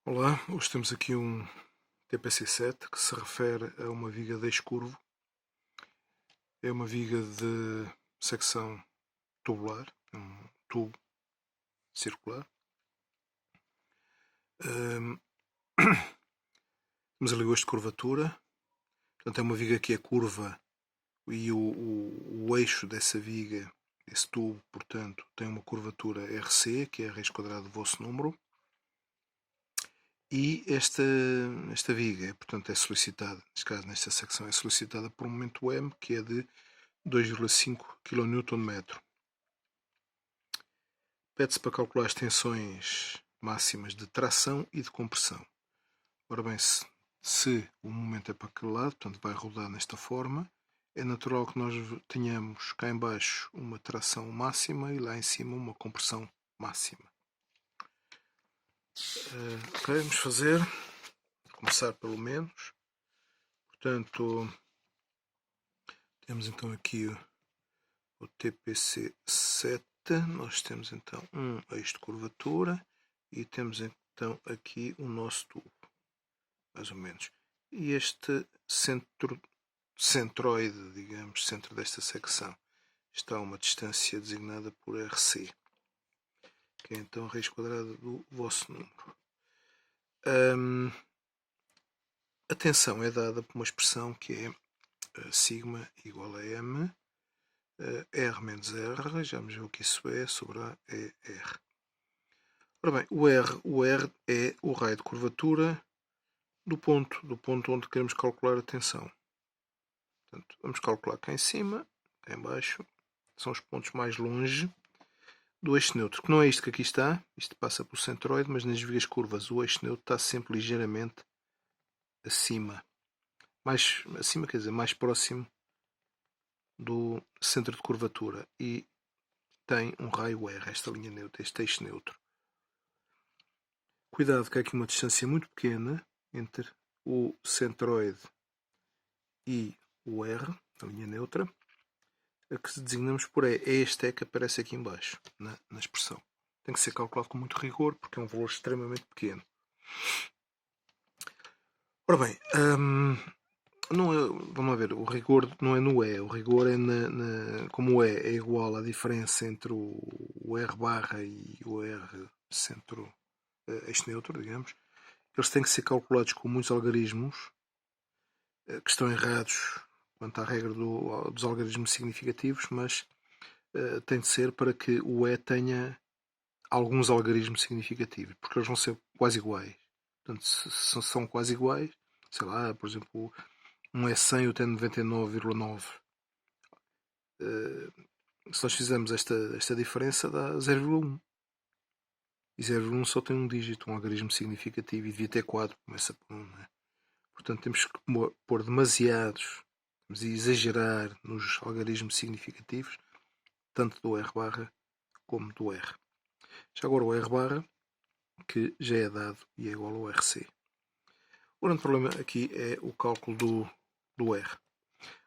Olá, hoje temos aqui um TPC7 que se refere a uma viga de eixo curvo. É uma viga de secção tubular, é um tubo circular. Temos ali o eixo de curvatura, portanto é uma viga que é curva e o eixo dessa viga, esse tubo, portanto, tem uma curvatura RC, que é a raiz quadrada do vosso número. E esta viga, portanto, é solicitada, neste caso, nesta secção, é solicitada por um momento M, que é de 2,5 kN. Pede-se para calcular as tensões máximas de tração e de compressão. Ora bem, se o momento é para aquele lado, portanto vai rodar nesta forma, é natural que nós tenhamos cá em baixo uma tração máxima e lá em cima uma compressão máxima. Ok, vamos começar pelo menos. Portanto, temos então aqui o TPC7, nós temos então um eixo de curvatura e temos então aqui o nosso tubo, mais ou menos. E este centroide, digamos, centro desta secção, está a uma distância designada por RC, que é então a raiz quadrada do vosso número. A tensão é dada por uma expressão que é sigma igual a M, R menos R, já vamos ver o que isso é, sobre A é R. Ora bem, o R é o raio de curvatura do ponto onde queremos calcular a tensão. Portanto, vamos calcular cá em cima, cá em baixo, são os pontos mais longe do eixo neutro, que não é isto que aqui está, isto passa pelo centroide, mas nas vias curvas o eixo neutro está sempre ligeiramente acima. Mais acima, quer dizer, mais próximo do centro de curvatura e tem um raio R, esta linha neutra, este eixo neutro. Cuidado que há aqui uma distância muito pequena entre o centroide e o R, a linha neutra, a que designamos por E. É este E que aparece aqui em baixo, na expressão. Tem que ser calculado com muito rigor, porque é um valor extremamente pequeno. Ora bem, não é, vamos lá ver, o rigor não é no E, o rigor é como o E é igual à diferença entre o R barra e o R centro eixo neutro, digamos, eles têm que ser calculados com muitos algarismos que estão errados quanto à regra dos algarismos significativos, mas tem de ser para que o E tenha alguns algarismos significativos, porque eles vão ser quase iguais. Portanto, se são quase iguais, sei lá, por exemplo, um é 100 e o tem 99,9. Se nós fizermos esta diferença, dá 0,1. E 0,1 só tem um dígito, um algarismo significativo, e devia ter 4, começa por 1. Não é? Portanto, temos que pôr demasiados, temos de exagerar nos algarismos significativos, tanto do R barra como do R. Já agora o R barra, que já é dado e é igual ao RC. O grande problema aqui é o cálculo do R.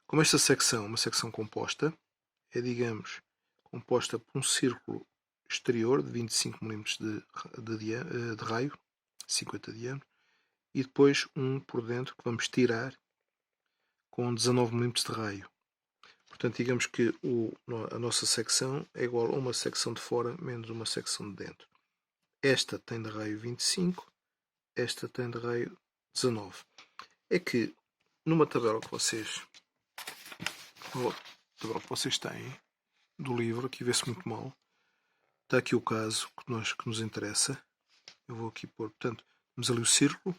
Como esta secção é uma secção composta, é, digamos, composta por um círculo exterior de 25 mm de raio, 50 diâmetro, e depois um por dentro que vamos tirar com 19 mm de raio. Portanto, digamos que a nossa secção é igual a uma secção de fora menos uma secção de dentro. Esta tem de raio 25, esta tem de raio 19. É que numa tabela que vocês têm do livro, aqui vê-se muito mal, está aqui o caso que nos interessa. Eu vou aqui pôr, portanto, temos ali o círculo,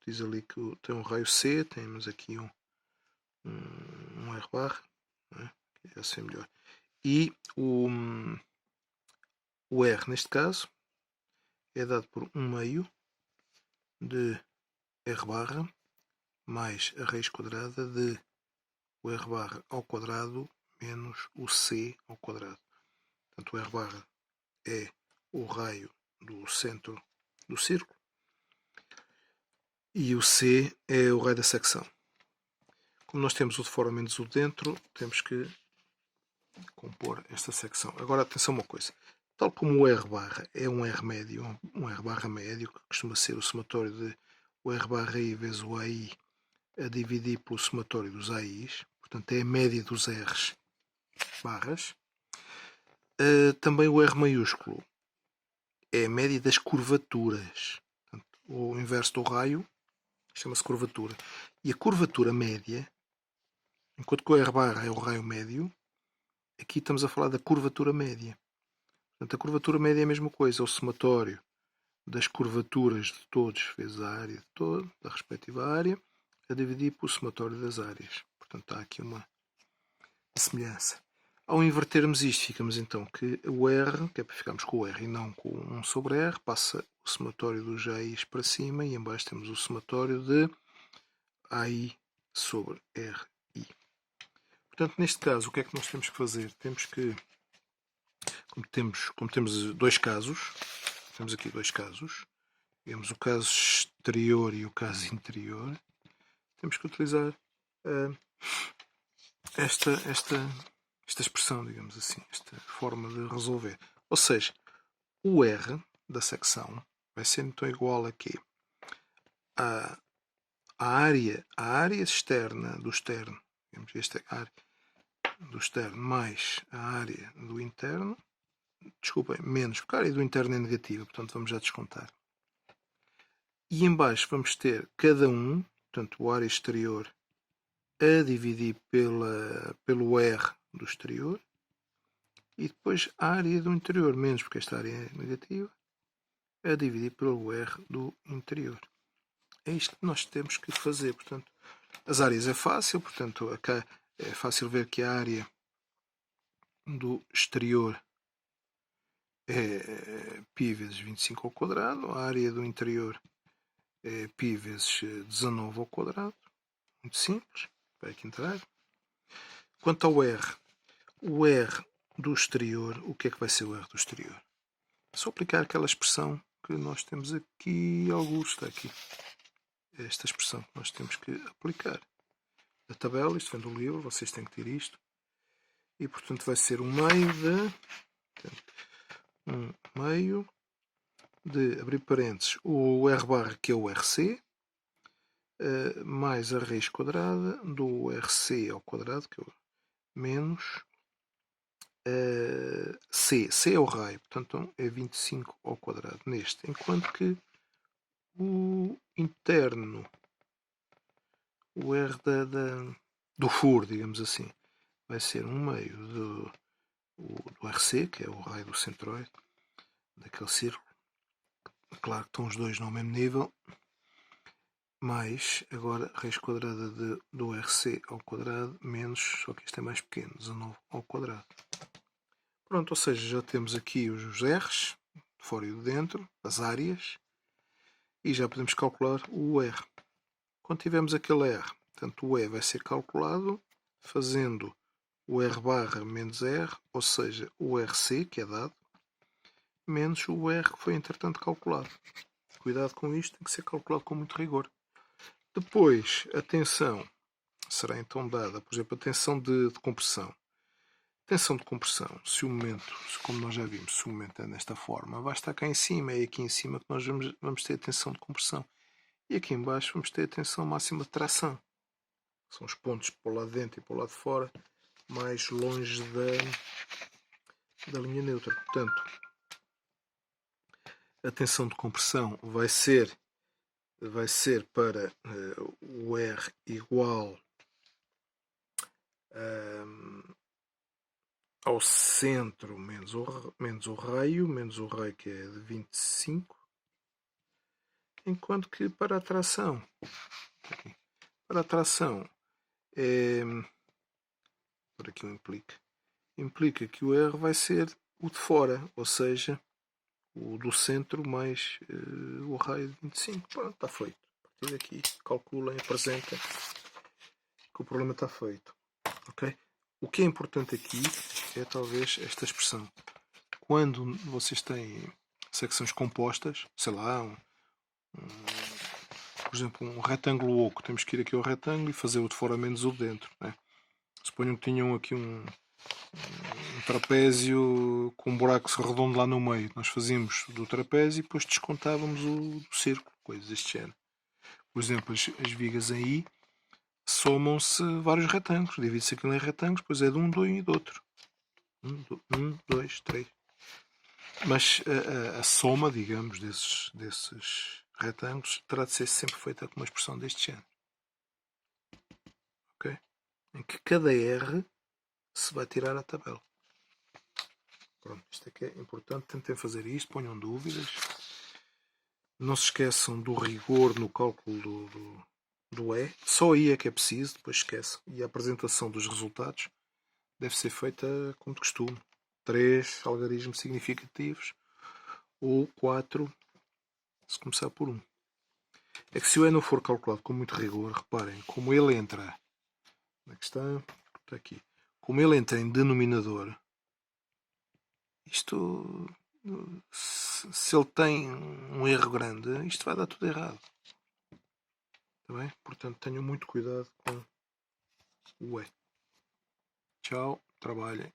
diz ali que tem um raio C, temos aqui um R barra, né? É assim melhor. E o R, neste caso, é dado por 1 meio de R barra mais a raiz quadrada de o R barra ao quadrado menos o C ao quadrado. Portanto, o R barra é o raio do centro do círculo e o C é o raio da secção. Como nós temos o de fora menos o de dentro, temos que compor esta secção. Agora, atenção uma coisa. Tal como o R barra é um R médio, um R barra médio, que costuma ser o somatório de o R barra I vezes o AI a dividir pelo somatório dos AIs, portanto é a média dos R's barras. Também o R maiúsculo é a média das curvaturas. Portanto, o inverso do raio chama-se curvatura. E a curvatura média, enquanto que o R barra é o raio médio, aqui estamos a falar da curvatura média. Portanto, a curvatura média é a mesma coisa, é o somatório das curvaturas de todos vezes a área de todo, da respectiva área, a dividir pelo somatório das áreas. Portanto, há aqui uma semelhança. Ao invertermos isto, ficamos então que o R, que é para ficarmos com o R e não com 1 sobre R, passa o somatório dos AIs para cima e em baixo temos o somatório de AI sobre RI. Portanto, neste caso, o que é que nós temos que fazer? Temos que, como temos dois casos, temos aqui dois casos, temos o caso exterior e o caso interior, temos que utilizar esta expressão, digamos assim, esta forma de resolver. Ou seja, o R da secção vai ser então igual a quê? A área externa do externo, digamos, esta área do externo mais a área do interno, desculpem, menos, porque a área do interno é negativa, portanto vamos já descontar. E em baixo vamos ter cada um, portanto o área exterior a dividir pelo R do exterior e depois a área do interior, menos porque esta área é negativa, a dividir pelo R do interior. É isto que nós temos que fazer. Portanto, as áreas é fácil, portanto, acá é fácil ver que a área do exterior é π vezes 25 ao quadrado, a área do interior é π vezes 19 ao quadrado. Muito simples, vai aqui entrar. Quanto ao R, o R do exterior, o que é que vai ser o R do exterior? É só aplicar aquela expressão que nós temos aqui, alguns está aqui. Esta expressão que nós temos que aplicar. A tabela, isto vem do livro, vocês têm que ter isto. E portanto vai ser um meio de, abrir parênteses, o R barra que é o RC, mais a raiz quadrada do RC ao quadrado, que é o menos C. C é o raio, portanto é 25 ao quadrado neste. Enquanto que o interno, o R do furo, digamos assim, vai ser um meio do RC, que é o raio do centroide, daquele círculo. Claro que estão os dois no mesmo nível, mais agora raiz quadrada do RC ao quadrado, menos, só que isto é mais pequeno, 19 ao quadrado. Pronto, ou seja, já temos aqui os R's, de fora e de dentro, as áreas, e já podemos calcular o R. Quando tivermos aquele R, portanto o E vai ser calculado fazendo o R barra menos R, ou seja, o RC, que é dado, menos o R que foi entretanto calculado. Cuidado com isto, tem que ser calculado com muito rigor. Depois, a tensão será então dada, por exemplo, a tensão de compressão. Tensão de compressão, se o momento, como nós já vimos, se o momento é desta forma, vai estar cá em cima, é aqui em cima que nós vamos ter a tensão de compressão. E aqui em baixo vamos ter a tensão máxima de tração. São os pontos para o lado de dentro e para o lado de fora, mais longe da linha neutra. Portanto, a tensão de compressão vai ser para o R igual ao centro menos o raio que é de 25, enquanto que para a tração é, por aqui implica que o R vai ser o de fora, ou seja, o do centro mais o raio de 25. Pronto, está feito. A partir daqui calculem, apresentem que o problema está feito. Ok? O que é importante aqui é talvez esta expressão. Quando vocês têm secções compostas, sei lá, por exemplo, um retângulo oco, temos que ir aqui ao retângulo e fazer o de fora menos o de dentro. Né? Suponham que tinham aqui um trapézio com um buraco redondo lá no meio. Nós fazíamos do trapézio e depois descontávamos o do círculo, coisas deste género. Por exemplo, as vigas aí somam-se vários retângulos. Divide-se aquilo em retângulos, depois é de um, dois e do outro. Um, dois, três. Mas a soma, digamos, desses retângulos terá de ser sempre feita com uma expressão deste género. Ok? Em que cada R se vai tirar à tabela. Pronto, isto aqui é importante. Tentem fazer isto, ponham dúvidas. Não se esqueçam do rigor no cálculo do E. Só aí é que é preciso, depois esqueçam. E a apresentação dos resultados deve ser feita como de costume. 3 algarismos significativos ou 4 se começar por 1. É que se o E não for calculado com muito rigor, reparem, como ele entra. Onde é que está? Está aqui. Como ele entra em denominador, isto, se ele tem um erro grande, isto vai dar tudo errado. Está bem? Portanto, tenham muito cuidado com o E. Tchau, trabalhem.